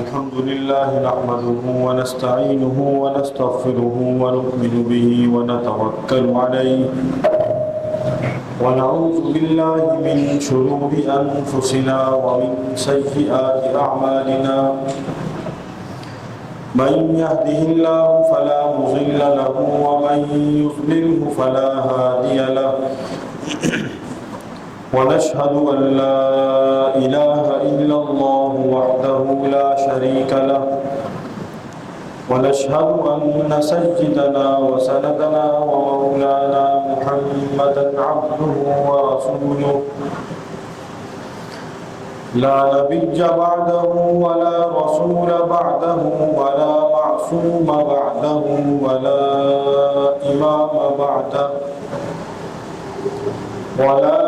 الحمد لله نحمده ونستعينه ونستغفره ونؤمن به ونتوكل عليه ونعوذ بالله من شرور أنفسنا ومن سيئات أعمالنا من يهده الله فلا مضل له ومن يضلله فلا هادي له ونشهد أن لا إله إلا الله وحده لا شريك له ونشهد أن سيدنا وسندنا ومولانا محمدا عبده ورسوله لا نبي بعده ولا رسول بعده ولا معصوم بعده ولا إمام بعده ولا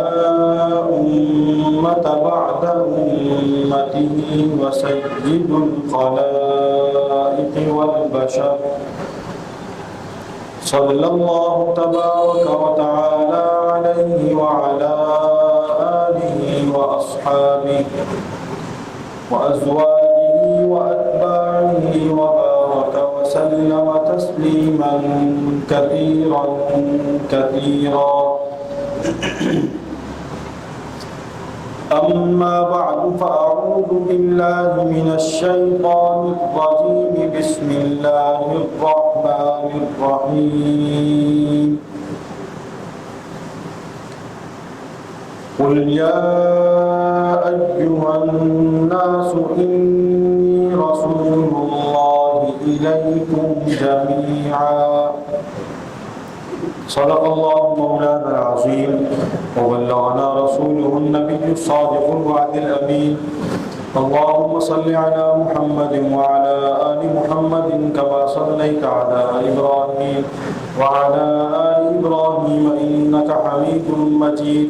أمة بعد أمته وسيد الخلائق والبشر صلى الله تبارك وتعالى عليه وعلى آله وأصحابه وأزواجه وأتباعه وبارك وسلم تسليما كثيرا كثيرا. أما بعد فأعوذ بالله من الشيطان الرجيم بسم الله الرحمن الرحيم قل يا أيها الناس إني رسول الله إليكم جميعا. صدق الله مولانا العظيم وبلغنا رسوله النبي الصادق الوعد الأمين. اللهم صل على محمد وعلى آل محمد كما صليت على إبراهيم وعلى آل إبراهيم إنك حميد مجيد.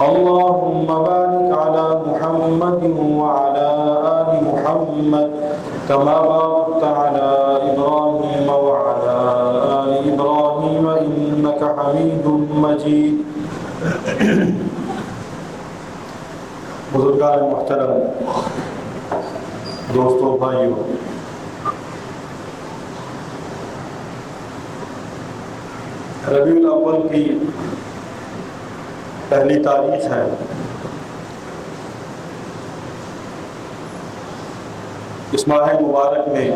اللهم بارك على محمد وعلى آل محمد كما باركت على إبراهيم وعلى آل إبراهيم إنك حميد مجيد. بزرگان محترم، دوستوں، بھائیوں، ربیع الاول کی پہلی تاریخ ہے. اس ماہ مبارک میں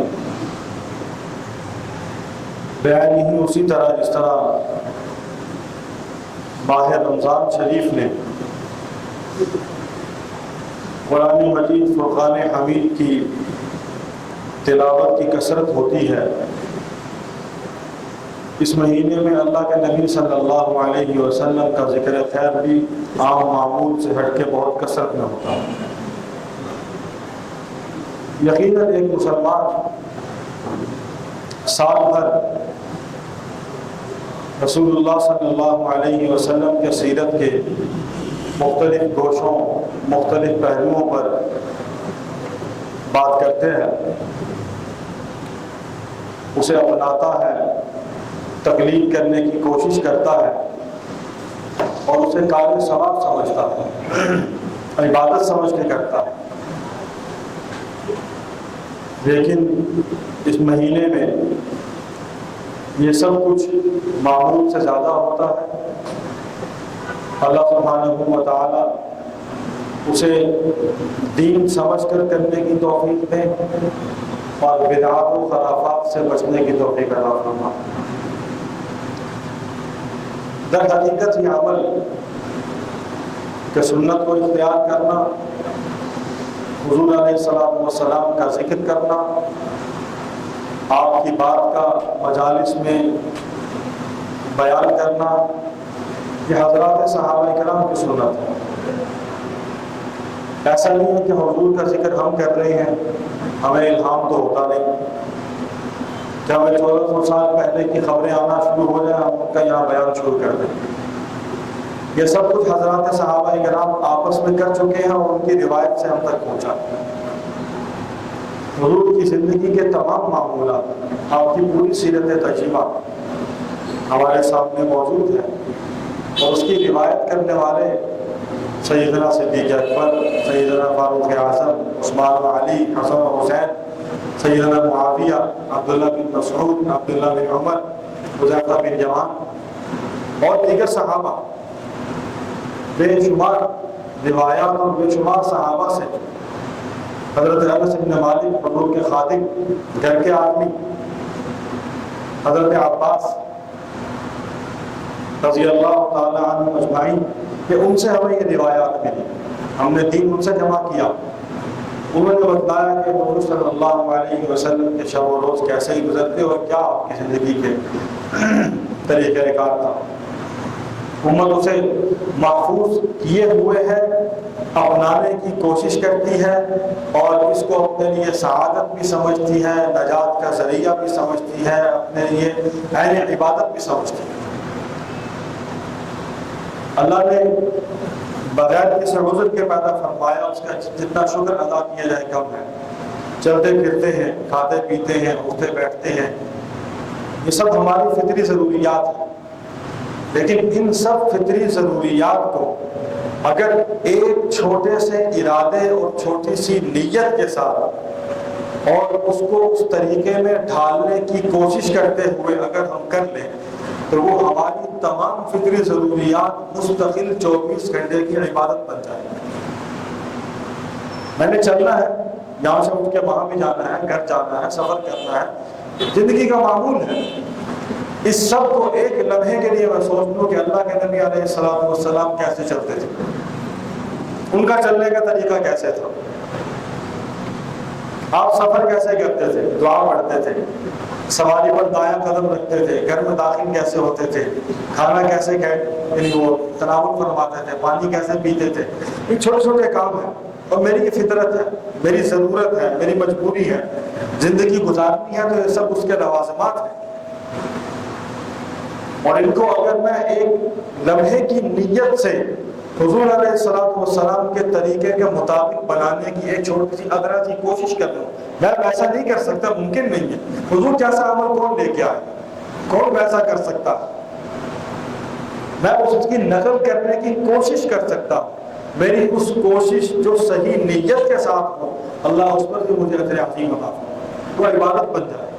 بیان ہی اسی طرح جس طرح ماہ رمضان شریف نے قرآن مجید فرقان حمید کی تلاوت کی کثرت ہوتی ہے، اس مہینے میں اللہ کے نبی صلی اللہ علیہ وسلم کا ذکر خیر بھی عام معمول سے ہٹ کے بہت کثرت میں ہوتا ہے. یقیناً ایک مسلمان سال بھر رسول اللہ صلی اللہ علیہ وسلم کے سیرت کے مختلف گوشوں، مختلف پہلوؤں پر بات کرتے ہیں، اسے اپناتا ہے، تقلید کرنے کی کوشش کرتا ہے اور اسے قابل ثواب سمجھتا ہے، عبادت سمجھ کے کرتا ہے. لیکن اس مہینے میں یہ سب کچھ معمول سے زیادہ ہوتا ہے. اللہ سبحانہ و تعالی اسے دین سمجھ کر کرنے کی توفیق دے اور بدعات و خرافات سے بچنے کی توفیق عطا فرمائے. در حقیقت یہ عمل کہ سنت کو اختیار کرنا، حضور علیہ السلام کا ذکر کرنا، آپ کی بات کا مجالس میں بیان کرنا، یہ حضرات صحابہ کرام کی سنت ہے. ایسا نہیں ہے کہ حضور کا ذکر ہم کر رہے ہیں، ہمیں الہام تو ہوتا نہیں کہ ہمیں 1400 سال پہلے کی خبریں آنا شروع ہو جائیں، ہم ان کا یہاں بیان شروع کر دیں. یہ سب کچھ حضرات صحابہ کرام آپس میں کر چکے ہیں اور ان کی روایت سے ہم تک پہنچا. حضور کی زندگی کے تمام معمولات، آپ کی پوری سیرت طیبہ ہمارے سامنے موجود ہے اور اس کی روایت کرنے والے سیدنا صدیق اکبر، سیدنا فاروق اعظم، عثمان و علی، حسن و حسین، سیدنا معاویہ، عبداللہ بن مسعود، عبداللہ بن عمر، حذیفہ بن یمان اور دیگر صحابہ، بے شمار روایات اور بے شمار صحابہ سے، حضرت انس بن مالک حضور کے خادم، گھر کے آدمی، حضرت عباس رضی اللہ تعالی عنہ اجمعین، کہ ان سے ہمیں یہ روایات ملی، ہم نے دین ان سے جمع کیا۔ انہوں نے بتایا کہ حضور صلی اللہ علیہ وسلم کے شب و روز کیسے ہی گزرتے اور کیا آپ کی زندگی کے طریقہ کار تھا۔ امت اسے محفوظ کیے ہوئے ہے، اپنانے کی کوشش کرتی ہے اور اس کو اپنے لیے سعادت بھی سمجھتی ہے، نجات کا ذریعہ بھی سمجھتی ہے، اپنے لیے عین عبادت بھی سمجھتی ہے۔ اللہ نے بغیر کسی عذر کے پیدا فرمایا، اس کا جتنا شکر ادا کیا جائے کم ہے۔ چلتے پھرتے ہیں، کھاتے پیتے ہیں، اٹھتے بیٹھتے ہیں، یہ سب ہماری فطری ضروریات ہیں، لیکن ان سب فطری ضروریات کو اگر ایک چھوٹے سے ارادے اور چھوٹی سی نیت کے ساتھ اور اس کو اس طریقے میں ڈھالنے کی کوشش کرتے ہوئے اگر ہم کر لیں تو وہ ہماری تمام فطری ضروریات مستقل 24 گھنٹے کی عبادت بن جائے۔ میں نے چلنا ہے، یہاں سے اٹھ کے وہاں بھی جانا ہے، گھر جانا ہے، سفر کرنا ہے، زندگی کا معمول ہے۔ اس سب کو ایک لمحے کے لیے میں سوچ لوں کہ اللہ کے نبی علیہ الصلوۃ والسلام کیسے چلتے تھے، ان کا چلنے کا طریقہ کیسے تھا، آپ سفر کیسے کرتے تھے، دعا پڑھتے تھے، سواری پر دایاں قدم رکھتے تھے، گھر میں داخل کیسے ہوتے تھے، کھانا کیسے یعنی وہ تناول فرماتے تھے، پانی کیسے پیتے تھے، یہ چھوٹے چھوٹے کام ہیں اور میری یہ فطرت ہے، میری ضرورت ہے، میری مجبوری ہے، زندگی گزارنی ہے تو یہ سب اس کے لوازمات ہیں، اور ان کو اگر میں ایک لمحے کی نیت سے حضور علیہ السلام کے طریقے کے مطابق بنانے کی ایک چھوٹی سی ادنا سی کوشش کر لوں، میں ویسا نہیں کر سکتا، ممکن نہیں ہے۔ حضور جیسا عمل کون لے کے آئے، کون ویسا کر سکتا، میں اس کی نقل کرنے کی کوشش کر سکتا ہوں، میری اس کوشش جو صحیح نیت کے ساتھ ہو، اللہ اس پر بھی مجھے اجر عظیم عطا فرمائے، وہ عبادت بن جائے۔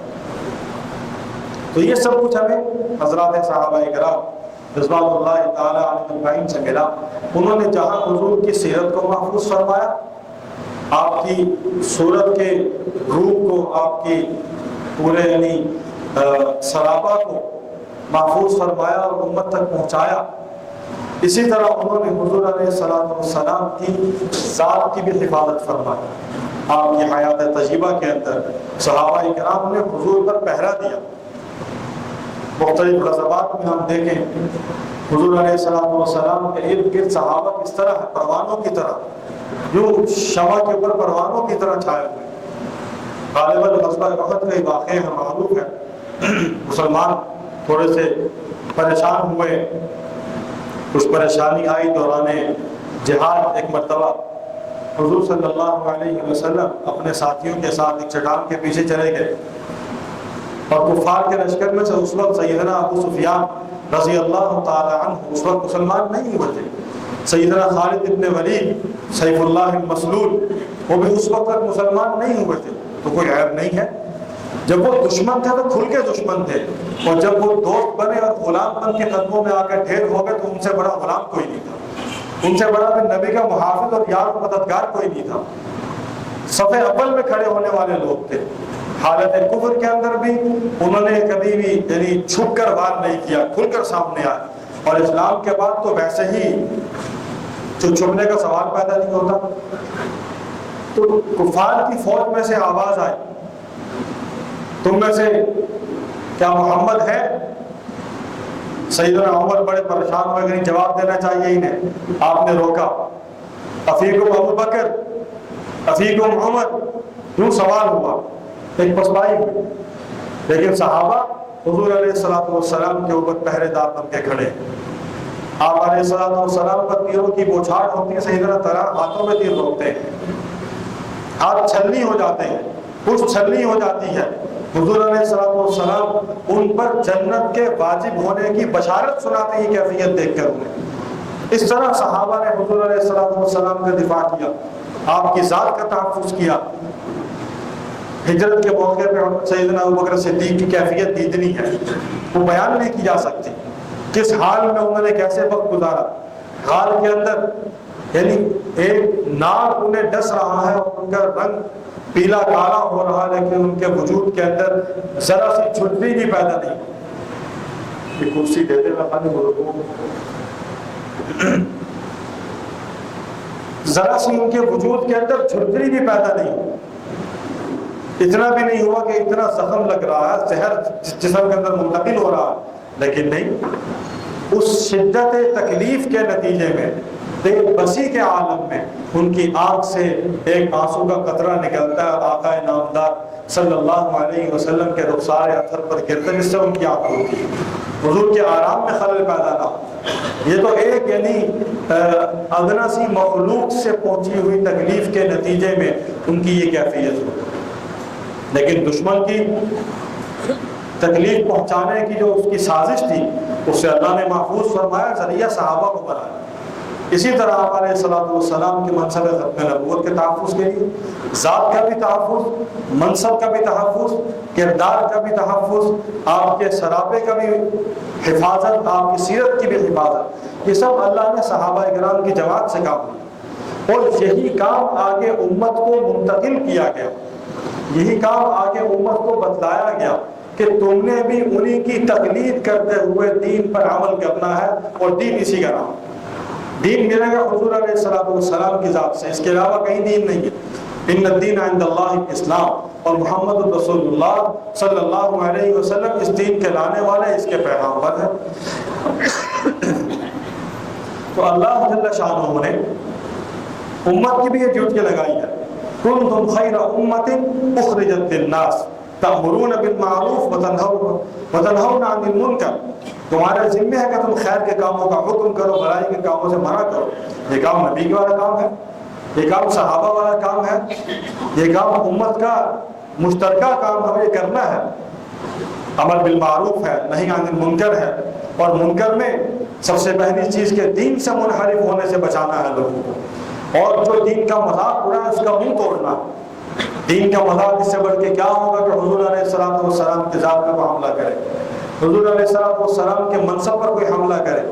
تو یہ سب کچھ ہمیں حضرات صحابہ کرام رضوان اللہ تعالی علیہ اجمعین سے ملا۔ انہوں نے جہاں حضور کی سیرت کو محفوظ فرمایا، آپ کی صورت کے روح کو، آپ کی پورے یعنی سرابہ کو محفوظ فرمایا اور امت تک پہنچایا، اسی طرح انہوں نے حضور علیہ السلام کی ذات کی بھی حفاظت فرمائی۔ آپ کی حیات طیبہ کے اندر صحابہ کرام نے حضور پر پہرا دیا۔ مختلف غزوات میں ہم دیکھیں حضور علیہ السلام کے ارد گرد صحابہ کس طرح ہے، پروانوں کی طرح، جو شمع کے اوپر پروانوں کی طرح چھائے ہوئے۔ غالباً غزوہ احد کا ہی واقعہ ہے، معروف ہے، مسلمان تھوڑے سے پریشان ہوئے، کچھ پریشانی آئی دوران جہاد۔ ایک مرتبہ حضور صلی اللہ علیہ وسلم اپنے ساتھیوں کے ساتھ ایک چٹان کے پیچھے چلے گئے، اور کفار کے لشکر میں سے اس وقت سیدنا ابو سفیان رضی اللہ تعالی عنہ اس وقت مسلمان نہیں ہوئے تھے، سیدنا خالد ابن ولید سیف اللہ المسلول وہ بھی اس وقت تک مسلمان نہیں ہوئے تھے۔ تو کوئی عیب نہیں ہے، جب وہ دشمن تھے تو کھل کے دشمن تھے، اور جب وہ دوست بنے اور غلام بن کے قدموں میں آ کر ڈھیر ہو گئے تو ان سے بڑا غلام کوئی نہیں تھا، ان سے بڑا بھی نبی کا محافظ اور یار مددگار کوئی نہیں تھا، صف اول میں کھڑے ہونے والے لوگ تھے۔ حالت کفر کے اندر بھی انہوں نے کبھی بھی یعنی چھپ کر وار نہیں کیا، کھل کر سامنے آئے، اور اسلام کے بعد تو ویسے ہی جو چھپنے کا سوال پیدا نہیں ہوتا۔ تو کفار کی فوج میں سے آواز آئی، تم میں سے کیا محمد ہے؟ سیدنا عمر بڑے پریشان ہوئے، کہ جواب دینا چاہیے انہیں، آپ نے روکا، افیکم ابو بکر افیکم عمر، یوں سوال ہوا، ایک پسپائی ہوئی، لیکن صحابہ حضور علیہ السلام کے اوپر پہرے دار بن کے کھڑے۔ آپ علیہ السلام پر تیروں کی بوچھاڑ ہوتی ہے، سیدنا طلحہ ہاتھوں میں تیر روکتے ہیں، ہاتھ چھلنی ہو جاتے ہیں، پشت چھلنی ہو جاتی ہے۔ حضور علیہ السلام ان پر جنت کے واجب ہونے کی بشارت سناتے ہیں، کیفیت دیکھ کر انہیں اس طرح صحابہ نے حضور علیہ السلام کا دفاع کیا، آپ کی ذات کا تحفظ کیا۔ ہجرت کے موقع پہ سیدنا ابوبکر صدیق کی کیفیت اتنی ہے وہ بیان نہیں کی جا سکتی، کس حال میں انہوں نے کیسے وقت گزارا۔ غار کے اندر یعنی ایک ناگ انہیں ڈس رہا ہے اور ان کا رنگ پیلا کالا ہو رہا ہے، لیکن ان کے وجود کے اندر ذرا سی جھجھلی بھی پیدا نہیں۔ یہ کرسی دیتے ہوئے خالی بزرگوں ذرا سی ان کے وجود کے اندر جھجھلی بھی پیدا نہیں، اتنا بھی نہیں ہوا کہ اتنا زخم لگ رہا ہے، زہر جسم کے اندر منتقل ہو رہا ہے، لیکن نہیں، اس شدت تکلیف کے نتیجے میں ایک وسیع کے عالم میں ان کی آنکھ سے ایک آنسو کا قطرہ نکلتا ہے اور آقا نامدار صلی اللہ علیہ وسلم کے رخسار اطہر پر گرتا ہے، جس سے ان کی آنکھ کھلتی ہے، حضور کے آرام میں خلل پیدا نہ ہو۔ یہ تو ایک یعنی ادنا سی مخلوق سے پہنچی ہوئی تکلیف کے نتیجے میں ان کی یہ کیفیت ہو، لیکن دشمن کی تکلیف پہنچانے کی جو اس کی سازش تھی اس سے اللہ نے محفوظ فرمایا، ذریعہ صحابہ کو بنایا۔ اسی طرح آپ علیہ السلام کے منصب ختم نبوت کے تحفظ کے لیے ذات کا بھی تحفظ، منصب کا بھی تحفظ، کردار کا بھی تحفظ، آپ کے سراپے کا بھی حفاظت، آپ کی سیرت کی بھی حفاظت، یہ سب اللہ نے صحابہ کرام کی جماعت سے کام کیا، اور یہی کام آگے امت کو منتقل کیا گیا، یہی کام آگے امت کو بتلایا گیا کہ تم نے بھی انہی کی تقلید کرتے ہوئے دین پر عمل کرنا ہے، اور دین اسی کا نام، دین ملے گا حضور علیہ السلام کی ذات سے، اس کے علاوہ کہیں دین نہیں ہے۔ ان الدین عند اللہ الاسلام، اور محمد رسول اللہ صلی اللہ علیہ وسلم اس دین کے لانے والے، اس کے پیغامبر ہیں۔ تو اللہ جل شانہ نے امت کی بھی یہ ڈیوٹی لگائی ہے، کنتم خیر امت اخرجت للناس تأمرون بالمعروف وتنہون عن المنکر، تمہارے ذمہ ہے کہ تم خیر کے کاموں کا حکم کرو، برائی کے کاموں سے منع کرو۔ یہ کام نبی والا کام ہے، یہ کام صحابہ والا کام ہے، یہ کام امت کا مشترکہ کام ہمیں کرنا ہے۔ امر بالمعروف ہے، نہی عن المنکر ہے، اور منکر میں سب سے پہلی چیز کے دین سے منحرف ہونے سے بچانا ہے لوگوں کو، اور جو دین کا مذاق اڑا ہے اس کا منہ توڑنا۔ دین کا مذاق اس سے بڑھ کے کیا ہوگا کہ حضور علیہ السلام کی ذات پر کوئی حملہ کرے، حضور علیہ السلام کے منصب پر کوئی حملہ کرے،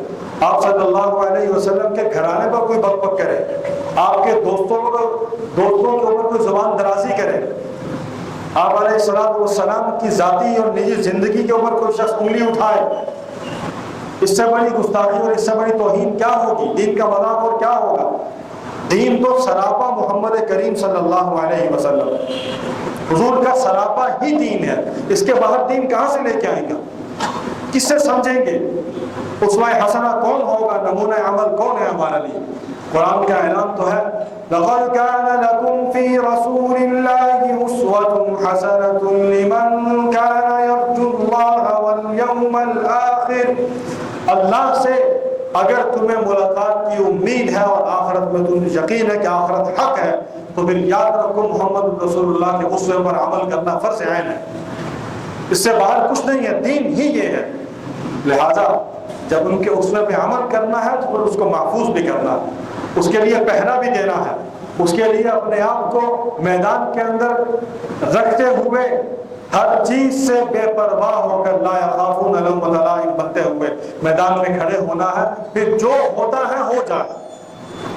آپ صلی اللہ علیہ وسلم کے گھرانے پر کوئی بک بک کرے، آپ کے دوستوں کے اوپر کوئی زبان درازی کرے، آپ علیہ السلام کی ذاتی اور نجی زندگی کے اوپر کوئی شخص انگلی اٹھائے، اس سے بڑی گستاخی اور اس سے بڑی توہین کیا ہوگی؟ دین کا مذاق اور کیا ہوگا؟ دین تو سراپا محمد کریم صلی اللہ علیہ وسلم، حضور کا سراپا ہی دین ہے، اس کے باہر دین کہاں سے لے کے آئیں گا؟ کس سے سمجھیں گے؟ اسوہ حسنہ کون ہوگا؟ نمونہ عمل کون ہے ہمارے لیے؟ قرآن کا اعلان تو ہے لَقَدْ كَانَ لَكُمْ فِي رَسُولِ اللَّهِ أُسْوَةٌ حَسَنَةٌ لِمَنْ كَانَ يَرْجُو اللَّهَ وَالْيَوْمَ الْآخِرِ، اللہ سے اگر تمہیں ملاقات کی امید ہے اور آخرت میں تمہیں یقین ہے کہ آخرت حق ہے، تو پھر یاد رکھو محمد رسول اللہ کے اسوے پر عمل کرنا فرض عین ہے، اس سے باہر کچھ نہیں ہے، دین ہی یہ ہے۔ لہٰذا جب ان کے اسوے پہ عمل کرنا ہے تو پھر اس کو محفوظ بھی کرنا ہے، اس کے لیے پہرا بھی دینا ہے، اس کے لیے اپنے آپ کو میدان کے اندر رکھتے ہوئے ہر چیز سے بے پرواہ ہو کر لا یخافون لومۃ لائم بنتے ہوئے میدان میں کھڑے ہونا ہے، پھر جو ہوتا ہے ہو جائے،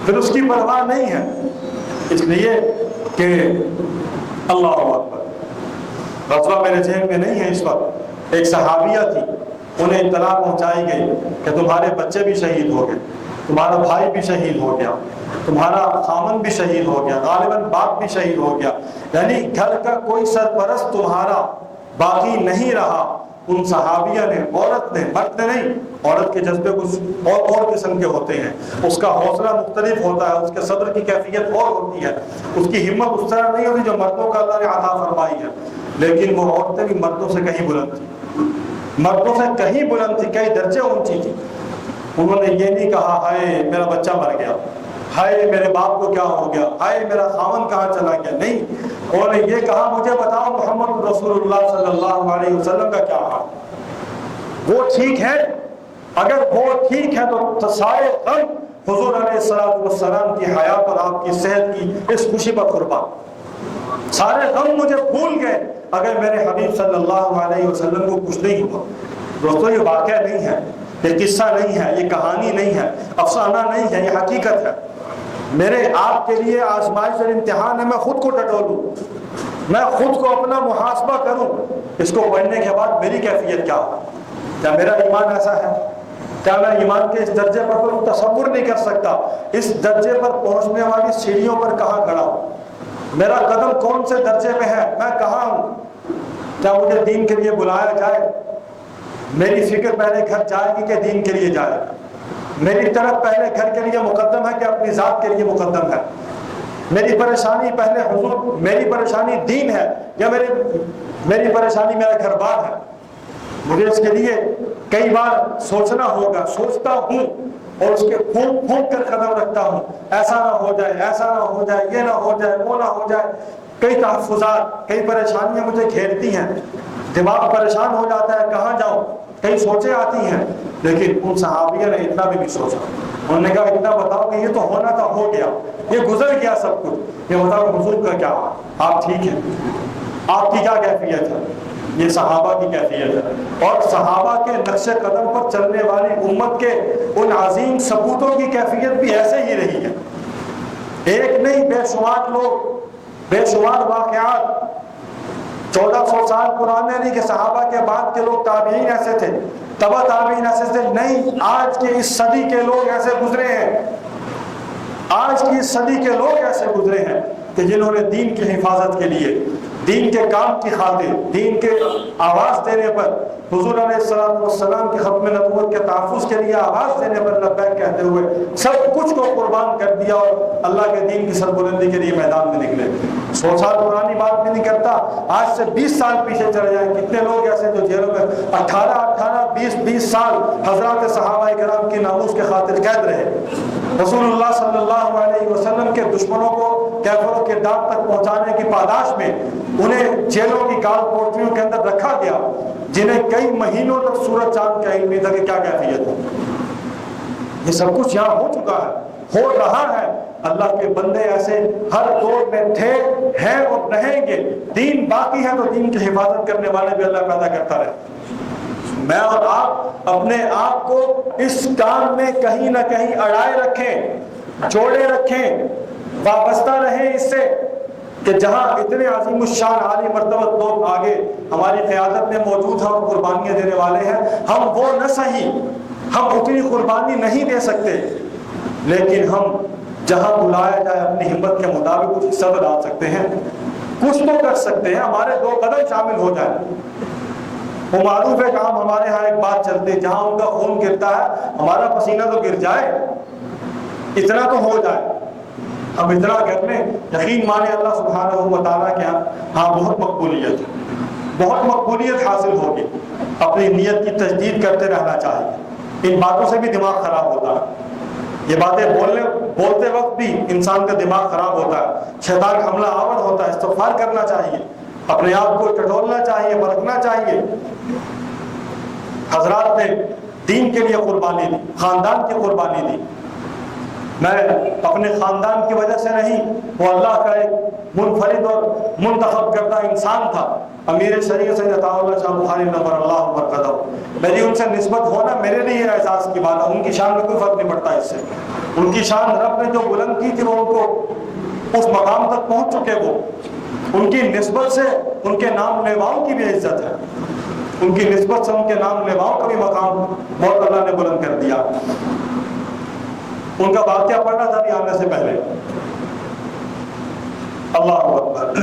پھر اس کی پرواہ نہیں ہے، اس لیے کہ اللہ اکبر۔ غزوہ میرے ذہن میں نہیں ہے اس وقت، ایک صحابیہ تھی، انہیں اطلاع پہنچائی گئی کہ تمہارے بچے بھی شہید ہو گئے، تمہارا بھائی بھی شہید ہو گیا، تمہارا خامن بھی شہید ہو گیا، غالباً باپ بھی شہید ہو گیا، یعنی گھر کا کوئی سرپرست تمہارا باقی نہیں رہا۔ ان صحابیہ نے، عورت نے، مرد نے نہیں، عورت کے جذبے کچھ اور قسم کے ہوتے ہیں، اس کا حوصلہ مختلف ہوتا ہے، اس کے صبر کی کیفیت اور ہوتی ہے، اس کی ہمت اس طرح نہیں ہوتی جو مردوں کا اللہ نے عطا فرمائی ہے، لیکن وہ عورتیں بھی مردوں سے کہیں بلند تھیں، مردوں سے کہیں بلند تھی، کئی درجے اونچی تھی۔ انہوں نے یہ نہیں کہا ہائے میرا بچہ مر گیا، ہائے میرے باپ کو کیا ہو گیا، ہائے میرا خاوند کہاں چلا گیا، نہیں، انہوں نے یہ کہا مجھے بتاؤ محمد رسول اللہ صلی اللہ علیہ وسلم کا کیا حال، وہ ٹھیک ہے؟ اگر وہ ٹھیک ہے تو سارے غم حضور علیہ السلام کی حیات اور آپ کی صحت کی اس خوشی پر قربان۔ سارے غم مجھے بھول گئے اگر میرے حبیب صلی اللہ علیہ وسلم کو کچھ نہیں ہوا۔ دوستو یہ واقعہ نہیں ہے، یہ قصہ نہیں ہے، یہ کہانی نہیں ہے، افسانہ نہیں ہے، یہ حقیقت ہے۔ میرے آپ کے لیے آزمائش اور امتحان ہے، میں خود کو ٹٹولوں، میں خود کو اپنا محاسبہ کروں، اس کو پڑھنے کے بعد میری کیفیت کیا ہو؟ کیا میرا ایمان ایسا ہے؟ کیا میں ایمان کے اس درجے پر کوئی تصور نہیں کر سکتا؟ اس درجے پر پہنچنے والی سیڑھیوں پر کہاں کھڑا ہوں؟ میرا قدم کون سے درجے میں ہے؟ میں کہاں ہوں؟ کیا مجھے دین کے لیے بلایا جائے؟ میری فکر پہلے گھر جائے گی کہ دین کے لیے جائے گا؟ میری طرف پہلے گھر کے لیے مقدم ہے کہ اپنی ذات کے لیے مقدم ہے؟ میری پریشانی پہلے حضور، میری پریشانی دین ہے یا میری پریشانی میرا گھر بار ہے؟ مجھے اس کے لیے کئی بار سوچنا ہوگا، سوچتا ہوں اور اس کے پھونک پھونک کر قدم رکھتا ہوں، ایسا نہ ہو جائے، ایسا نہ ہو جائے، یہ نہ ہو جائے، وہ نہ ہو جائے۔ کئی تحفظات، کئی پریشانیاں مجھے گھیرتی ہیں، دماغ پریشان ہو جاتا ہے، کہاں جاؤں؟ کئی سوچیں آتی ہیں، لیکن ان صحابیہ نے اتنا بھی نہیں سوچا۔ انہوں نے کہا اتنا بتاؤ کہ یہ تو ہونا تھا، ہو گیا، یہ گزر گیا سب کچھ، یہ بتاؤ حضور کا کیا ہوا؟ آپ ٹھیک ہیں؟ آپ کی کیا کیفیت ہے؟ یہ صحابہ کی کیفیت ہے، اور صحابہ کے نقش قدم پر چلنے والی امت کے ان عظیم سپوتوں کی کیفیت بھی ایسے ہی رہی ہے۔ ایک نہیں، بے شمار لوگ، بے شمار واقعات 1400 سال پرانے نہیں کہ صحابہ کے بعد کے لوگ تابعین ایسے تھے، تبع تابعین ایسے تھے، نہیں، آج کے اس صدی کے لوگ ایسے گزرے ہیں، آج کی اس صدی کے لوگ ایسے گزرے ہیں کہ جنہوں نے دین کی حفاظت کے لیے، دین کے کام کی خاطر، دین کے آواز دینے پر، حضور علیہ السلام کی ختم نبوت کے تحفظ کے لیے آواز دینے پر لبیک کہتے ہوئے سب کچھ کو قربان کر دیا اور اللہ کے دین کی سربلندی کے لیے میدان میں نکلے۔ 100 سال پرانی بات بھی نہیں کرتا، آج سے 20 سال پیچھے چلے جائیں، کتنے لوگ ایسے جو جیلوں میں 18-20 سال حضرات صحابہ کرام کی ناموس کے خاطر قید رہے۔ رسول اللہ صلی اللہ علیہ وسلم کے دشمنوں کو کیفر کے داغ تک پہنچانے کی پاداش میں انہیں جیلوں کی کال کوٹریوں کے اندر رکھا گیا، جنہیں کئی مہینوں تک سورج چاند کا علم نہیں تھا کہ کیا کیفیت ہے۔ یہ سب کچھ یہاں ہو چکا ہے، ہو رہا ہے۔ اللہ کے بندے ایسے ہر دور میں تھے، ہیں اور رہیں گے۔ دین باقی ہے تو دین کی حفاظت کرنے والے بھی اللہ پیدا کرتا رہے۔ میں اور آپ اپنے آپ کو اس کام میں کہیں نہ کہیں اڑائے رکھیں، جوڑے رکھیں، وابستہ رہیں اس سے کہ جہاں اتنے عظیم الشان عالی مرتبہ لوگ آگے ہماری قیادت میں موجود ہیں اور قربانیاں دینے والے ہیں، ہم وہ نہ صحیح، ہم اتنی قربانی نہیں دے سکتے، لیکن ہم جہاں بلایا جائے اپنی ہمت کے مطابق کچھ حصہ ڈال سکتے ہیں، کچھ تو کر سکتے ہیں، ہمارے 2 قدم شامل ہو جائیں۔ وہ معروف ہے کام، ہمارے ہاں ایک بات چلتی ہے، جہاں ان کا خون گرتا ہے ہمارا پسینہ تو گر جائے، اتنا تو ہو جائے، ہم اتنا کر لیں، یقین مانے اللہ سبحانہ و تعالیٰ کے ہاں بہت مقبولیت ہے، بہت مقبولیت حاصل ہوگی۔ اپنی نیت کی تجدید کرتے رہنا چاہیے۔ ان باتوں سے بھی دماغ خراب ہوتا ہے، یہ باتیں بولتے وقت بھی انسان کا دماغ خراب ہوتا ہے، شیطان حملہ آور ہوتا ہے۔ استغفار کرنا چاہیے، اپنے آپ کو ٹٹولنا چاہیے، پرکھنا چاہیے۔ حضرات نے دین کے لیے قربانی دی، خاندان کی قربانی دی۔ میں اپنے خاندان کی وجہ سے نہیں، وہ اللہ کا ایک منفرد اور منتخب کردہ انسان تھا، امیر شریعت سید عطا اللہ شاہ بخاری نور اللہ برکتہ۔ میری ان سے نسبت ہونا میرے لیے اعزاز کی بات ہے، ان کی شان میں کوئی فرق نہیں پڑتا اس سے۔ ان کی شان رب نے جو بلند کی تھی وہ ان کو اس مقام تک پہنچ چکے، وہ ان کی نسبت سے ان کے نام لیواؤں کی بھی عزت ہے، ان کی نسبت سے ان کے نام لیواؤں کا بھی مقام بہت اللہ نے بلند کر دیا۔ ان کا واقعہ پڑھنا تھا بھی آنے سے پہلے۔ اللہ اکبر۔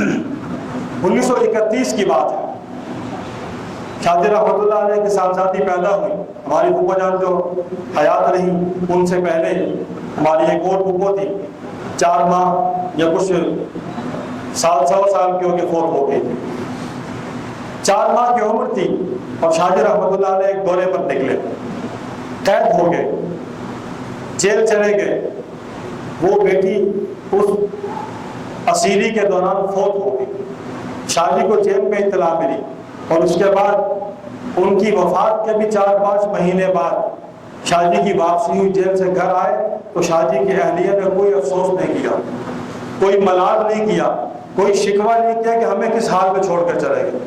1931 کی بات ہے، شاہ جی رحمۃ اللہ علیہ کی صاحبزادی پیدا ہوئی۔ ہماری پھوپھو جان جو حیات رہی ان سے پہلے ہماری ایک اور پھوپھو تھی، 4 ماہ یا کچھ سال 100 سال کی ہو کے فوت ہو گئی تھی۔ 4 ماہ کی عمر تھی اور شاہ جی رحمۃ اللہ علیہ ایک دورے پر نکلے، قید ہو گئے، جیل چلے گئے۔ وہ بیٹی اس اسیری کے دوران فوت ہو گئی۔ شاہ جی کو جیل میں اطلاع ملی اور اس کے بعد ان کی وفات کے بھی 4-5 مہینے بعد شادی کی واپسی ہوئی، جیل سے گھر آئے تو شادی کی اہلیہ نے کوئی افسوس نہیں کیا، کوئی ملال نہیں کیا، کوئی شکوہ نہیں کیا کہ ہمیں کس حال میں چھوڑ کر چلے گئے۔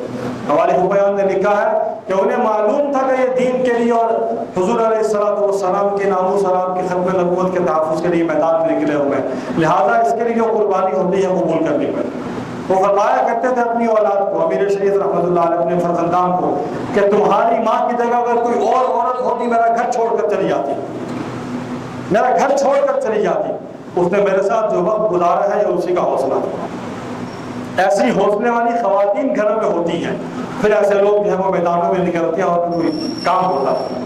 ہماری حفیظ نے لکھا ہے کہ انہیں معلوم تھا کہ یہ دین کے لیے اور حضور علیہ السلام کے ناموس اور آپ کی ختم نبوت کے تحفظ کے لیے میدان میں نکلے ہوئے ہیں، لہٰذا اس کے لیے جو قربانی ہوتی ہے قبول کرنی پڑتی۔ وہ فرمایا کرتے تھے اپنی اولاد کو، امیر شریف رحمۃ اللہ علیہ اپنے فرزندان کو، کہ تمہاری ماں کی جگہ اگر کوئی اور عورت ہوتی میرا گھر چھوڑ کر چلی جاتی، میرا گھر چھوڑ کر چلی جاتی، اس نے میرے ساتھ جو وقت گزارا ہے یہ اسی کا حوصلہ تھا۔ ایسی حوصلے والی خواتین گھروں میں ہوتی ہیں، پھر ایسے لوگ جو ہے وہ میدانوں میں نکلتے ہیں اور کوئی کام ہوتا ہے۔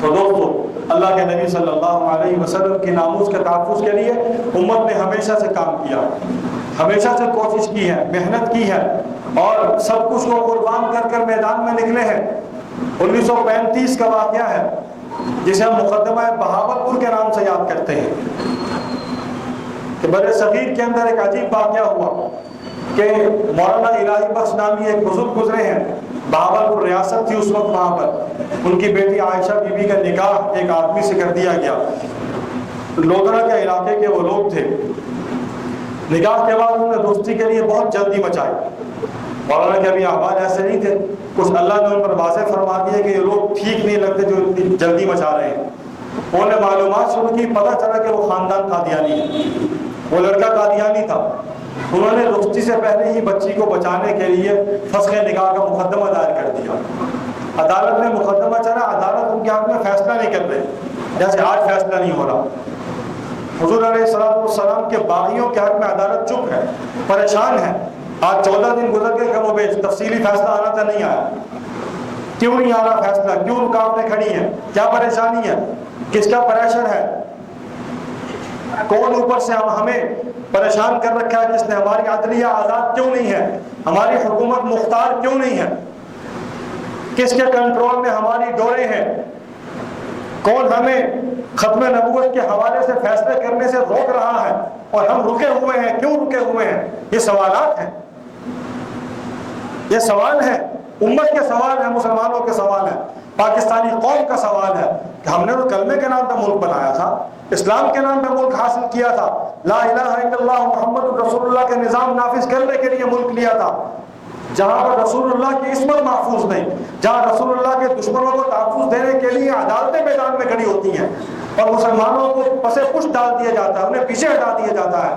تو دوستو، اللہ کے نبی صلی اللہ علیہ وسلم کی ناموس کے تحفظ کے لیے امت نے ہمیشہ سے کام کیا، ہمیشہ سے کوشش کی ہے، محنت کی ہے، اور سب کچھ کو قربان کر کر میدان میں نکلے ہیں۔ 1935 کا واقعہ ہے جسے ہم مقدمہ بہاولپور کے نام سے یاد کرتے ہیں، کہ بر صغیر کے اندر ایک عجیب واقعہ ہوا کہ مولانا الہی بخش نامی ایک بزرگ گزرے ہیں، بہاولپور ریاست تھی اس وقت، وہاں پر ان کی بیٹی عائشہ بی بی کا نکاح ایک آدمی سے کر دیا گیا۔ لودھرا کے علاقے کے وہ لوگ تھے۔ نکاح کے بعد انہوں نے دوستی کے لیے بہت جلدی مچائی، مولانا کے ابھی احوال ایسے نہیں تھے، کچھ اللہ نے ان پر واضح فرما دیا کہ یہ لوگ ٹھیک نہیں لگتے جو اتنی جلدی مچا رہے ہیں۔ انہوں نے معلومات شروع کی، پتہ چلا کہ وہ خاندان قادیانی ہے، وہ لڑکا قادیانی تھا۔ انہوں نے رخصتی سے پہلے ہی بچی کو بچانے کے لیے فسخ نکاح کا مقدمہ دائر کر دیا۔ عدالت میں مقدمہ چلا، عدالت ان کے حق میں فیصلہ نہیں کر رہی، جیسے آج فیصلہ نہیں ہو رہا۔ حضور علیہ السلام کے باغیوں کے حق میں عدالت چپ ہے، پریشان ہے۔ آج 14 دن گزر گئے، کم و بیش تفصیلی فیصلہ آنا تھا، نہیں آیا۔ کیوں نہیں آ رہا فیصلہ؟ کیوں رکاوٹیں کھڑی ہیں؟ کیا پریشانی ہے؟ کس کا پریشر ہے؟ کون اوپر سے ہمیں پریشان کر رکھا ہے؟ کس نے؟ ہماری عدلیہ آزاد کیوں نہیں ہے؟ ہماری حکومت مختار کیوں نہیں ہے؟ کس کے کنٹرول میں ہماری ڈوریں ہیں؟ کون ہمیں ختم نبوت کے حوالے سے فیصلے کرنے سے روک رہا ہے اور ہم رکے ہوئے ہیں؟ کیوں رکے ہوئے ہیں؟ یہ سوالات ہیں، یہ سوال ہے، امت کے سوال ہیں، مسلمانوں کے سوال ہیں، پاکستانی قوم کا سوال ہے کہ ہم نے تو کلمے کے نام پہ ملک بنایا تھا، اسلام کے نام پہ ملک حاصل کیا تھا، لا الہ الا اللہ محمد رسول اللہ کے نظام نافذ کرنے کے لیے ملک لیا تھا، جہاں پر رسول اللہ کی عصمت محفوظ نہیں، جہاں رسول اللہ کے دشمنوں کو تحفظ دینے کے لیے عدالتیں میدان میں کھڑی ہوتی ہیں اور مسلمانوں کو پسے پش ڈال دیا جاتا ہے، انہیں پیچھے ہٹا دیا جاتا ہے،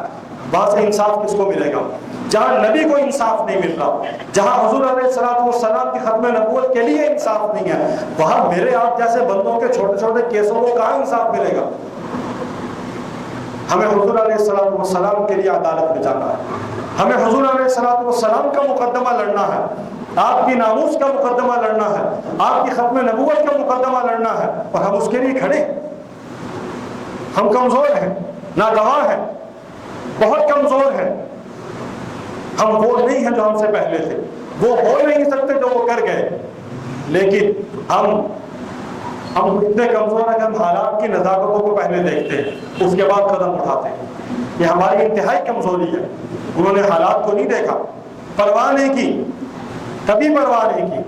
وہاں سے انصاف کس کو ملے گا؟ جہاں نبی کو انصاف نہیں مل رہا، جہاں حضور علیہ السلام کی ختم نبوت کے لیے انصاف نہیں ہے، وہاں میرے آپ جیسے بندوں کے چھوٹے چھوٹے کیسوں کو کہاں انصاف ملے گا؟ ہمیں حضور علیہ السلام کے لیے عدالت میں جانا ہے، ہمیں حضور علیہ السلام کا مقدمہ لڑنا ہے، آپ کی ناموس کا مقدمہ لڑنا ہے، آپ کی ختم نبوت کا مقدمہ لڑنا ہے، اور ہم اس کے لیے کھڑے۔ ہم کمزور ہیں، ناگواہ ہیں، بہت کمزور ہیں، ہم وہ نہیں ہیں جو ہم سے پہلے تھے، وہ ہو نہیں سکتے جو وہ کر گئے، لیکن ہم اتنے کمزور ہیں کہ ہم حالات کی نزاکتوں کو پہلے دیکھتے ہیں، اس کے بعد قدم اٹھاتے ہیں۔ یہ ہماری انتہائی کمزوری ہے۔ انہوں نے حالات کو نہیں دیکھا، پرواہ نہیں کی، کبھی پرواہ نہیں کی۔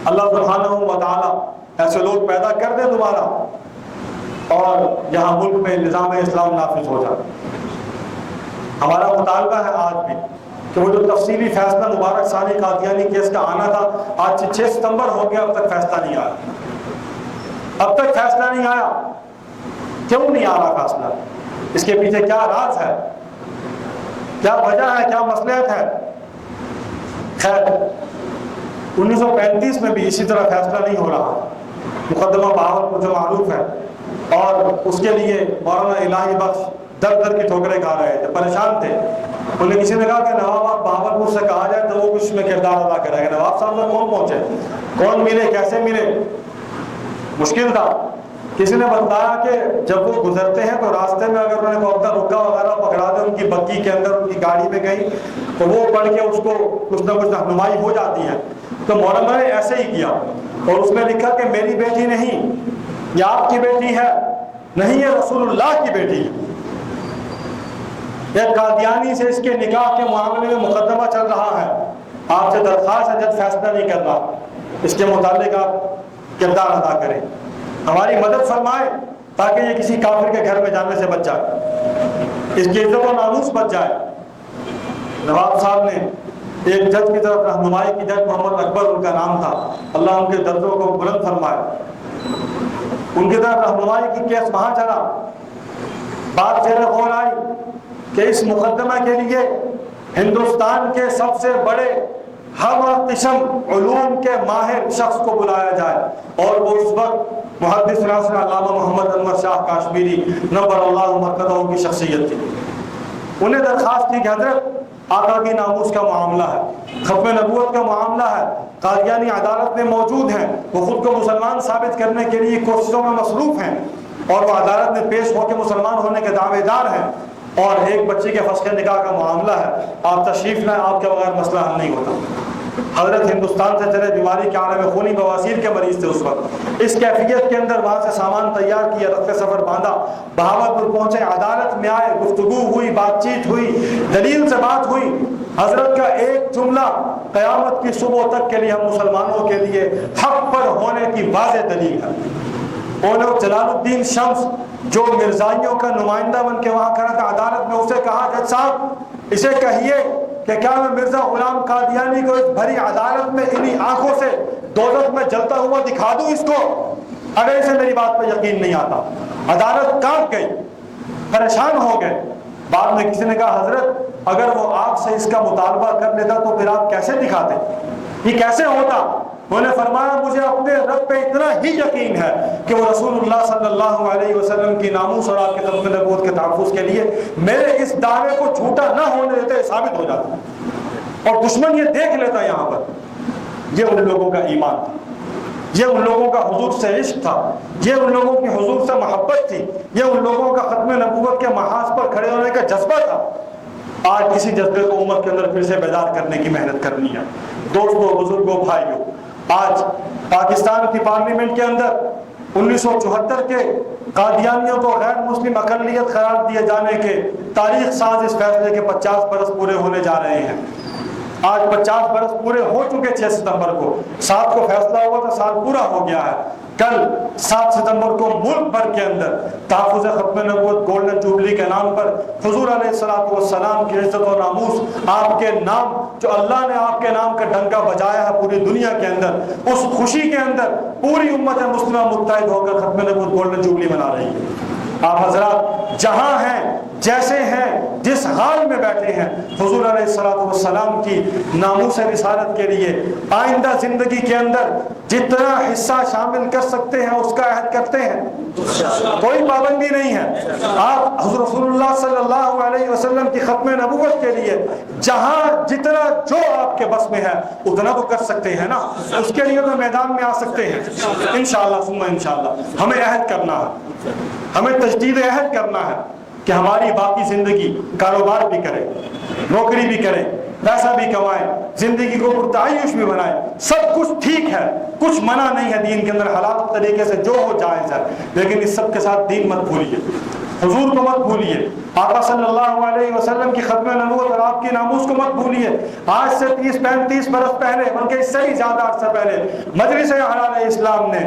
اللہ سبحانہ و تعالیٰ ایسے لوگ پیدا کر دے دوبارہ اور یہاں ملک میں نظام اسلام نافذ ہو جائے۔ ہمارا مطالبہ ہے آج بھی کہ وہ جو تفصیلی فیصلہ مبارک ثانی قادیانی کیس کا آنا تھا، آج 6 ستمبر ہو گیا، اب تک فیصلہ نہیں آیا، اب تک فیصلہ نہیں آیا۔ کیوں نہیں آ رہا فیصلہ؟ اس کے پیچھے کیا راز ہے، کیا وجہ ہے، کیا مصلحت ہے؟ خیر، 1935 میں بھی اسی طرح فیصلہ نہیں ہو رہا، مقدمہ بہاولپور جو معروف ہے، اور اس کے لیے مولانا الہی بخش در در کی ٹھوکریں کھا رہے تھے، پریشان تھے۔ انہیں کسی نے کہا کہ نواب آپ بہاولپور سے کہا جائے تو وہ کچھ میں کردار ادا کرے گا۔ نواب صاحب سے کون پہنچے، کون ملے، کیسے ملے؟ مشکل تھا۔ کسی نے بتایا کہ جب وہ گزرتے ہیں تو راستے میں اگر انہوں نے کوئی رکا وغیرہ پکڑا دے ان کی بگی کے اندر، ان کی گاڑی میں گئی تو وہ پڑھ کے اس کو کچھ نہ کچھ رہنمائی ہو جاتی ہے۔ تو مولانا نے ایسے ہی کیا اور اس میں لکھا کہ میری بیٹی نہیں، یہ آپ کی بیٹی ہے، نہیں یہ رسول اللہ کی بیٹی ہے۔ ایک قادیانی سے اس کے نکاح کے معاملے میں مقدمہ چل رہا ہے، آپ سے درخواست ہے جب فیصلہ نہیں کر رہا اس کے متعلق آپ کردار ادا کریں۔ ہماری مدد فرمائے تاکہ یہ کسی کافر کے گھر میں جانے سے بچ جائے، اس کی عزت و ناموس بچ جائے۔ نواب صاحب نے ایک جج کی طرف رہنمائی کی، جج محمد اکبر ان کا نام تھا، اللہ ان کے درجوں کو بلند فرمائے، ان کی طرف رہنمائی کی، کیس وہاں چلا، بات زیر غور آئی کہ اس مقدمہ کے لیے ہندوستان کے سب سے بڑے ہر قسم علوم کے ماہر شخص کو بلایا جائے، اور وہ اس وقت محدث ناصر علامہ محمد انور شاہ کاشمیری نور اللہ مرکزہ کی شخصیت تھی۔ انہیں درخواست کی کہ حضرت آقا کی ناموس کا معاملہ ہے، ختم نبوت کا معاملہ ہے، قادیانی عدالت میں موجود ہیں، وہ خود کو مسلمان ثابت کرنے کے لیے کوششوں میں مصروف ہیں، اور وہ عدالت میں پیش ہو کے مسلمان ہونے کے دعوے دار ہیں، اور ایک بچی کے فسخ نکاح کا معاملہ ہے، آپ تشریف لائیں، آپ کے بغیر مسئلہ حل نہیں ہوتا۔ حضرت ہندوستان سے چلے، بیماری کے عالم خونی بواسیر کے مریض تھے اس وقت، اس کیفیت کے اندر وہاں سے سامان تیار کیا، رخت سفر باندھا، بہاولپور پہنچے، عدالت میں آئے، گفتگو ہوئی، بات چیت ہوئی، دلیل سے بات ہوئی، حضرت کا ایک جملہ قیامت کی صبح تک کے لیے ہم مسلمانوں کے لیے حق پر ہونے کی واضح دلیل ہے۔ انہوں نے جلال الدین شمس جو مرزائیوں کا نمائندہ بن کے وہاں کھڑا تھا عدالت میں، اسے کہا جج صاحب اسے کہیے کہ کیا میں مرزا غلام قادیانی کو اس بھری عدالت میں انہی آنکھوں سے دوزخ میں جلتا ہوا دکھا دوں اس کو، اگر اسے میری بات پہ یقین نہیں آتا۔ عدالت کانپ گئی، پریشان ہو گئے۔ بعد میں کسی نے کہا حضرت اگر وہ آپ سے اس کا مطالبہ کر لیتا تو پھر آپ کیسے دکھاتے، یہ کیسے ہوتا؟ انہوں نے فرمایا مجھے اپنے رب پہ اتنا ہی یقین ہے کہ وہ رسول اللہ صلی اللہ علیہ وسلم کی ناموس اور آپ کے ختم نبوت کے تحفظ کے لیے میرے اس دعوے کو جھوٹا نہ ہونے دیتے، ثابت ہو جاتا، اور دشمن یہ دیکھ لیتا یہاں پر۔ یہ ان لوگوں کا ایمان تھا، یہ ان لوگوں کا حضور سے عشق تھا، یہ ان لوگوں کی حضور سے محبت تھی، یہ ان لوگوں کا ختم نبوت کے محاذ پر کھڑے ہونے کا جذبہ تھا۔ آج کسی جذبے کو امت کے اندر پھر سے بیدار کرنے کی محنت کرنی ہے۔ دوستوں، بزرگوں، بھائیوں، آج پاکستان کی پارلیمنٹ کے اندر 1974 کے قادیانیوں کو غیر مسلم اقلیت قرار دیے جانے کے تاریخ ساز اس فیصلے کے 50 برس پورے ہونے جا رہے ہیں۔ آج 50 برس پورے ہو چکے، 6 ستمبر کو 7 کو فیصلہ ہوا تھا، سال پورا ہو گیا ہے۔ کل 7 ستمبر کو ملک بھر کے اندر تحفظ ختم نبوت گولڈن جوبلی کے نام پر حضور علیہ السلام کی عزت و ناموس، آپ کے نام جو اللہ نے آپ کے نام کا ڈنکا بجایا ہے پوری دنیا کے اندر، اس خوشی کے اندر پوری امت مسلمہ متحد ہو کر ختم نبوت گولڈن جوبلی منا رہی ہے۔ آپ حضرات جہاں ہیں، جیسے ہیں، جس حال میں بیٹھے ہیں، حضور علیہ السلام کی ناموس رسالت کے لیے آئندہ زندگی کے اندر جتنا حصہ شامل کر سکتے ہیں اس کا عہد کرتے ہیں، کوئی پابندی نہیں ہے۔ آپ حضور رسول اللہ صلی اللہ علیہ وسلم کی ختم نبوت کے لیے جہاں جتنا جو آپ کے بس میں ہے اتنا تو کر سکتے ہیں نا، اس کے لیے تو میدان میں آ سکتے ہیں انشاءاللہ ثم انشاءاللہ۔ ہمیں عہد کرنا ہے، ہمیں تجدید عہد کرنا ہے کہ ہماری باقی زندگی کاروبار بھی کرے، نوکری بھی کرے، پیسہ بھی کمائے، زندگی کو پرتعیش بھی بنائے، سب کچھ ٹھیک ہے، کچھ منع نہیں ہے دین کے اندر، حلال طریقے سے جو ہو جائز ہے، لیکن اس سب کے ساتھ دین مت بھولیے، حضور کو مت بھولیے، آقا صلی اللہ علیہ وسلم کی ختم نبوت اور آپ کی ناموس کو مت بھولیے۔ آج سے 30-35 برس پہلے، بلکہ اس سے بھی زیادہ عرصہ پہلے، مجلس احرار اسلام نے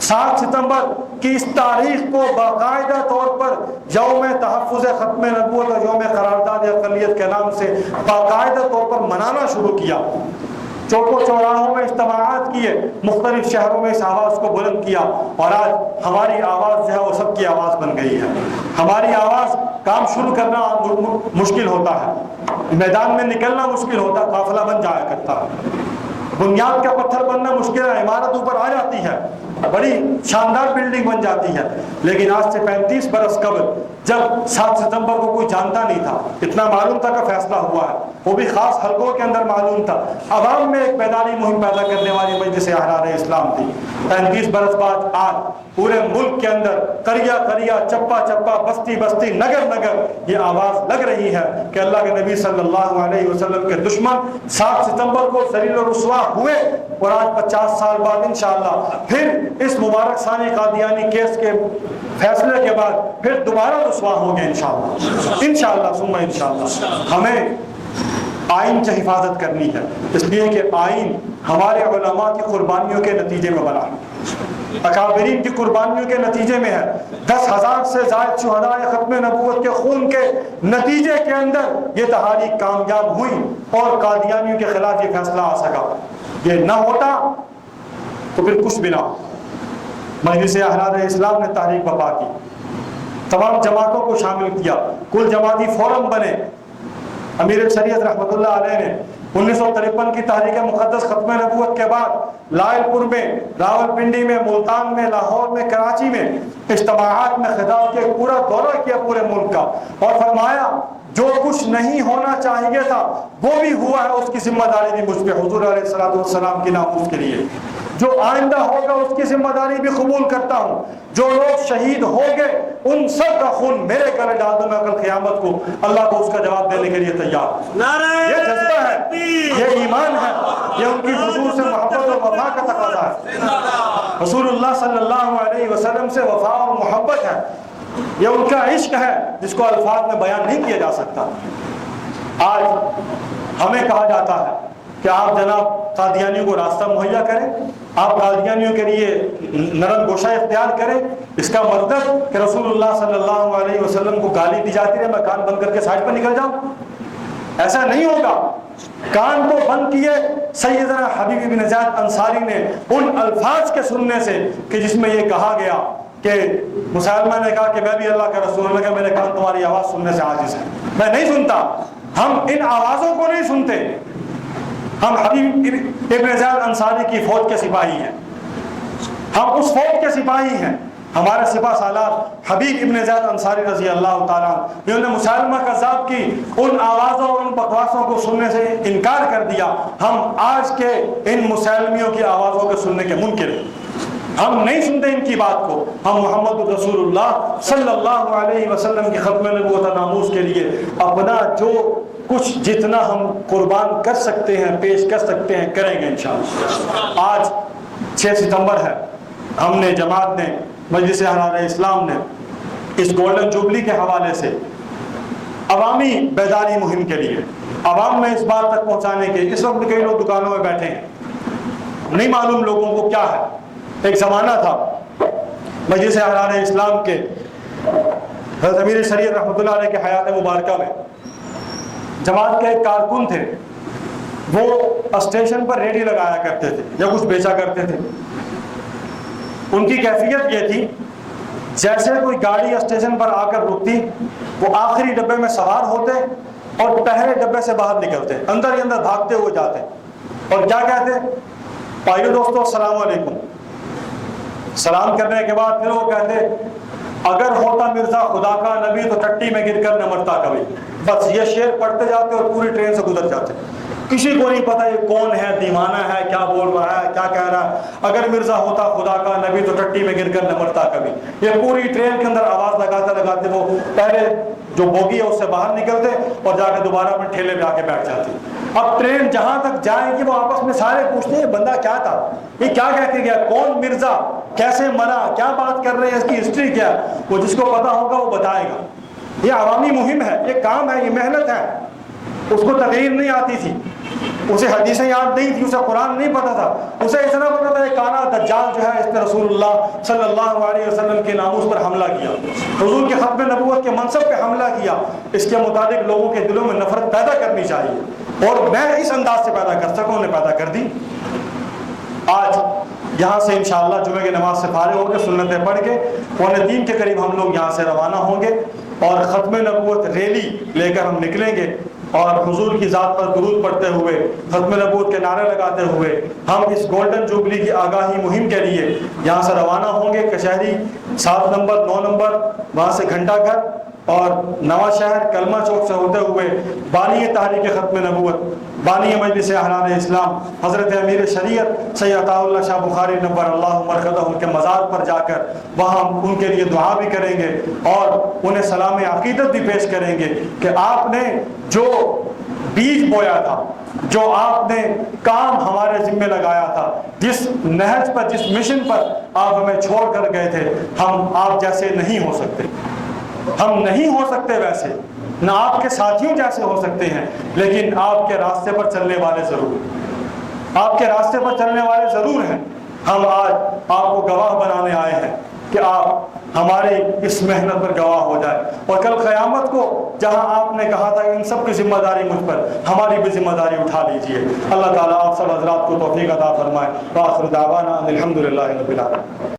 7 ستمبر کی اس تاریخ کو باقاعدہ طور پر یوم تحفظ ختم نبوت اور یوم قرارداد اقلیت کے نام سے باقاعدہ طور پر منانا شروع کیا۔ چوکوں چوراہوں میں اجتماعات کیے، مختلف شہروں میں اس آواز کو بلند کیا، اور آج ہماری آواز جو ہے وہ سب کی آواز بن گئی ہے۔ ہماری آواز کام شروع کرنا مشکل ہوتا ہے، میدان میں نکلنا مشکل ہوتا ہے، قافلہ بن جایا کرتا ہے، بنیاد کا پتھر بننا مشکل ہے، عمارت اوپر آ جاتی ہے، بڑی شاندار بلڈنگ بن جاتی ہے، لیکن آج سے 35 برس قبل جب 7 ستمبر کو کوئی جانتا نہیں تھا، اتنا معلوم تھا کہ فیصلہ ہوا ہے، وہ بھی خاص حلقوں کے اندر معلوم تھا، عوام میں ایک بیداری مہم پیدا کرنے والی مجلس احرار اسلام تھی۔ 35 برس بعد آج پورے ملک کے اندر قریہ قریہ، چپا چپا، بستی بستی، نگر نگر یہ آواز لگ رہی ہے کہ اللہ کے نبی صلی اللہ علیہ وسلم کے دشمن 7 ستمبر کو ذلیل و رسوا ہوئے، اور آج 50 سال بعد انشاءاللہ پھر اس مبارک ثانی قادیانی کیس کے فیصلے کے بعد پھر دوبارہ رسوا ہوں گے انشاءاللہ انشاءاللہ ثم انشاءاللہ۔ ہمیں آئین کی حفاظت کرنی ہے، اس لیے کہ آئین ہمارے علماء کی قربانیوں کے نتیجے میں بنا ہے۔ اکابرین کی قربانیوں کے نتیجے میں ہے، 10,000 سے زائد شہداء ختم نبوت کے خون کے نتیجے کے اندر یہ تحریک کامیاب ہوئی اور قادیانیوں کے خلاف یہ فیصلہ آ سکا۔ یہ نہ ہوتا تو پھر کچھ بھی نہ ہو۔ مجلس احرار اسلام نے تحریک برپا کی، تمام جماعتوں کو شامل کیا، کل جماعتی فورم بنے۔ امیر شریعت رحمۃ اللہ علیہ نے 1953 کی تحریک مقدس ختم نبوت کے بعد لائل پور میں، راول پنڈی میں، ملتان میں، لاہور میں، کراچی میں اجتماعات میں خطاب کے پورا دورہ کیا پورے ملک کا، اور فرمایا جو کچھ نہیں ہونا چاہیے تھا وہ بھی ہوا ہے، اس کی ذمہ داری بھی مجھ پہ حضور علیہ الصلوۃ والسلام کی ناموس کے لیے۔ جو آئندہ ہوگا اس کی ذمہ داری بھی قبول کرتا ہوں۔ جو لوگ شہید ہو گئے ان سب کا خون میرے گلے ڈال دوں میں کل قیامت کو، اللہ کو اس کا جواب دینے کے لیے تیار ہوں۔ یہ جذبہ ہے، یہ ایمان ہے، یہ ان کی حضور سے محبت اور وفا کا تقاضا ہے۔ رسول اللہ صلی اللہ علیہ وسلم سے وفا اور محبت ہے، یہ ان کا عشق ہے جس کو الفاظ میں بیان نہیں کیا جا سکتا۔ آج ہمیں کہا جاتا ہے کہ آپ جناب قادیانیوں کو راستہ مہیا کریں، آپ قادیانیوں کے لیے نرم گوشہ اختیار کریں، اس کا مطلب کہ رسول اللہ صلی اللہ علیہ وسلم کو گالی دی جاتی ہے، میں کان بند کر کے سائڈ پر نکل جاؤں؟ ایسا نہیں ہوگا۔ کان کو بند کیے سیدنا حبیب بن زید انصاری نے ان الفاظ کے سننے سے کہ جس میں یہ کہا گیا کہ مسلمہ نے کہا کہ میں بھی اللہ کا رسول ہوں، کہ میرے کان تمہاری آواز سننے سے عاجز ہے، میں نہیں سنتا۔ ہم ان آوازوں کو نہیں سنتے، ہم حبیب ابن زید انصاری کی فوج کے سپاہی ہیں، ہم اس فوج کے سپاہی ہیں۔ ہمارے سپہ سالار حبیب ابن زید انصاری رضی اللہ تعالیٰ جنہوں نے مسلمہ کذاب کی ان آوازوں اور ان بکواسوں کو سننے سے انکار کر دیا، ہم آج کے ان مسلمیوں کی آوازوں کے سننے کے منکر ہیں۔ ہم نہیں سنتے ان کی بات کو، ہم محمد رسول اللہ صلی اللہ علیہ وسلم کی ختم نبوت و ناموس کے لیے اپنا جو کچھ جتنا ہم قربان کر سکتے ہیں، پیش کر سکتے ہیں، کریں گے انشاءاللہ۔ آج 6 ستمبر ہے، ہم نے جماعت نے، مجلس احرار اسلام نے اس گولڈن جوبلی کے حوالے سے عوامی بیداری مہم کے لیے عوام میں اس بات تک پہنچانے کے، اس وقت کئی لوگ دکانوں میں بیٹھے ہیں، نہیں معلوم لوگوں کو کیا ہے۔ ایک زمانہ تھا مجلس احرار اسلام کے حضرت امیر شریعت رحمۃ اللہ علیہ کے حیات مبارکہ میں جماعت کے ایک کارکن تھے، وہ اسٹیشن پر ریڈی لگایا کرتے تھے یا کچھ بیچا کرتے تھے۔ ان کی کیفیت یہ تھی جیسے کوئی گاڑی اسٹیشن پر آ کر رکتی، وہ آخری ڈبے میں سوار ہوتے اور پہلے ڈبے سے باہر نکلتے، اندر ہی اندر بھاگتے ہوئے جاتے اور کیا کہتے؟ بھائیو دوستو السلام علیکم۔ سلام کرنے کے بعد پھر وہ کہتے اگر ہوتا مرزا خدا کا نبی تو ٹٹی میں گر کر نہ مرتا کبھی۔ بس یہ شعر پڑھتے جاتے اور پوری ٹرین سے گزر جاتے، کسی کو نہیں پتا یہ کون ہے، دیوانہ ہے، کیا بول رہا ہے، کیا کہہ رہا ہے۔ اگر مرزا ہوتا خدا کا نبی تو ٹٹی میں گر کر نہ مرتا کبھی۔ یہ پوری ٹرین کے اندر آواز لگاتے لگاتے وہ پہلے جو بوگی ہے اس سے باہر نکلتے اور جا کے دوبارہ اپنے ٹھیلے پہ آ کے بیٹھ جاتے۔ اب ٹرین جہاں تک جائے گی وہ آپس میں سارے پوچھتے ہیں بندہ کیا تھا، یہ کیا کہہ کے گیا، کون مرزا، کیسے مرا، کیا بات کر رہے ہیں، اس کی ہسٹری کیا ہے۔ وہ جس کو پتا ہوگا وہ بتائے گا۔ یہ عوامی مہم ہے، یہ کام ہے، یہ محنت ہے۔ اس کو تقریر نہیں آتی تھی، اسے حدیثیں یاد نہیں تھی، اسے قرآن نہیں پتا تھا، اسے اتنا پتا تھا کہ کانا دجال جو ہے اس نے رسول اللہ صلی اللہ علیہ وسلم کے ناموس پر حملہ کیا، حضور کے ختم نبوت کے منصب پہ حملہ کیا۔ اس کے مطابق لوگوں کے دلوں میں نفرت پیدا کرنی چاہیے، اور میں اس انداز سے پیدا کر سکوں نے پیدا کر دی۔ آج یہاں سے انشاءاللہ جمعہ کی نماز سے فارغ ہو کے سنتیں پڑھ کے 2:45 کے قریب ہم لوگ یہاں سے روانہ ہوں گے اور ختم نبوت ریلی لے کر ہم نکلیں گے، اور حضور کی ذات پر درود پڑھتے ہوئے، ختم نبوت کے نعرے لگاتے ہوئے ہم اس گولڈن جوبلی کی آگاہی مہم کے لیے یہاں سے روانہ ہوں گے۔ کشہری 7 نمبر 9 نمبر وہاں سے گھنٹہ گھر اور نواں شہر کلمہ چوک سے ہوتے ہوئے بانی تحریک ختم نبوت، بانی مجلس احرار اسلام حضرت امیر شریعت سید عطا اللہ شاہ بخاری نبر اللہ مرکزہ ان کے مزار پر جا کر وہاں ان کے لیے دعا بھی کریں گے اور انہیں سلام عقیدت بھی پیش کریں گے کہ آپ نے جو بیج بویا تھا، جو آپ نے کام ہمارے ذمہ لگایا تھا، جس نہج پر، جس مشن پر آپ ہمیں چھوڑ کر گئے تھے، ہم آپ جیسے نہیں ہو سکتے، ہم نہیں ہو سکتے ویسے، نہ آپ کے ساتھیوں جیسے ہو سکتے ہیں، لیکن آپ کے راستے پر چلنے والے ضرور، آپ کے راستے پر چلنے والے ضرور ہیں۔ ہم آج آپ کو گواہ بنانے آئے ہیں کہ آپ ہماری اس محنت پر گواہ ہو جائے، اور کل قیامت کو جہاں آپ نے کہا تھا ان سب کی ذمہ داری مجھ پر، ہماری بھی ذمہ داری اٹھا لیجئے۔ اللہ تعالیٰ آپ سب حضرات کو توفیق عطا فرمائے۔ وآخر دعوانا الحمدللہ رب العالمین۔